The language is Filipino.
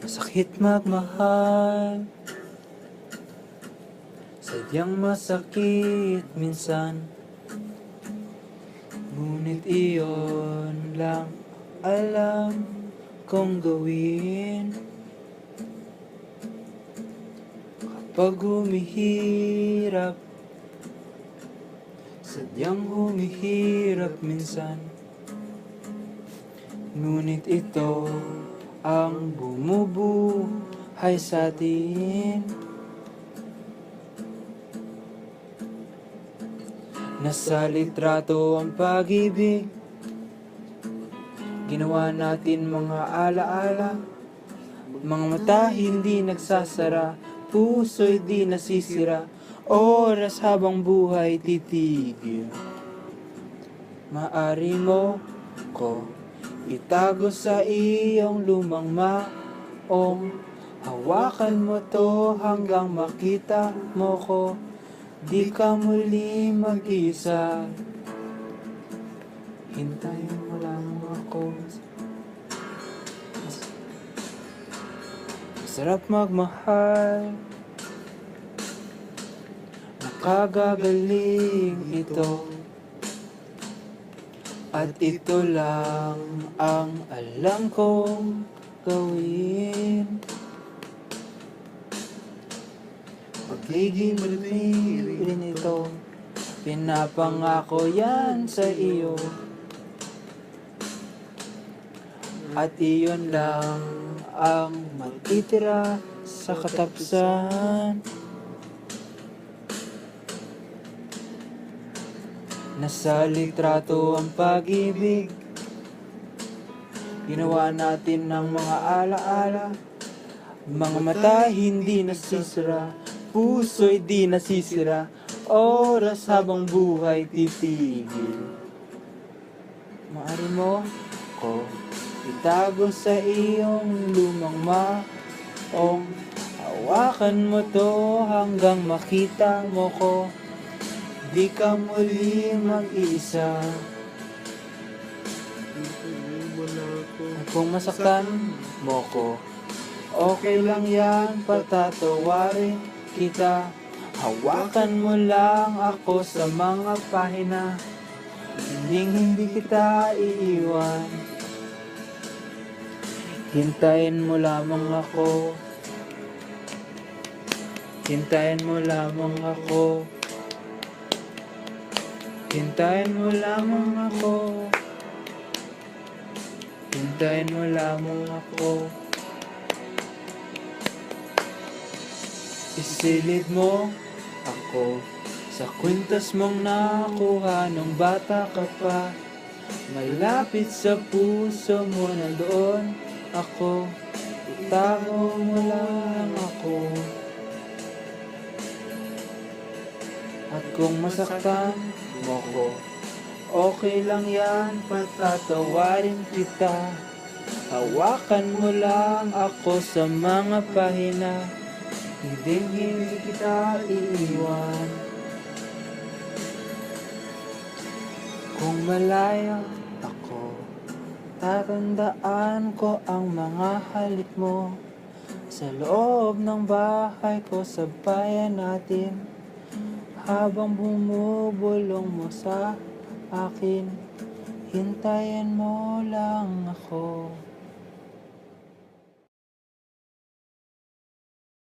Masakit magmahal, sadyang masakit minsan. Ngunit iyon lang alam kong gawin. Kapag humihirap, sadyang humihirap minsan. Ngunit ito ang bumubuhay sa atin. Nasa litrato ang pag-ibig, ginawa natin mga alaala. Mga mata hindi nagsasara, puso'y di nasisira, oras habang buhay titigil. Maari mo ko itago sa iyong lumang maong, hawakan mo to hanggang makita mo ko, di ka muli mag-isa. Hintayin mo lang ako. Masarap magmahal, nakagagaling ito. At ito lang ang alam kong gawin. Pagiging rin ito, pinapangako yan sa iyo. At iyon lang ang matitira sa katapsan. Nasa litrato ang pag-ibig, ginawa natin ng mga alaala. Mga mata hindi nasisira, puso'y di nasisira, oras habang buhay titigil. Maari mo ko itago sa iyong lumang maong, hawakan mo to hanggang makita mo ko, di ka muli mag-isa. At kung masaktan mo ko, okay lang yan, patatawarin kita. Hawakan mo lang ako sa mga pahina, hindi kita iiwan. Hintayin mo lamang ako, hintayin mo lamang ako. Hintayin mo lamang ako, hintayin mo lamang ako. Isilid mo ako sa kwintas mong nakuha nung bata ka pa. Malapit sa puso mo na doon ako, itago mo lang ako. At kung masaktan mo ko, okay lang yan, patatawarin kita. Hawakan mo lang ako sa mga pahina, hindi kita iiwan. Kung malaya ako, tatandaan ko ang mga halik mo. Sa loob ng bahay ko sa bayan natin, habang bumubulong mo sa akin, hintayin mo lang ako.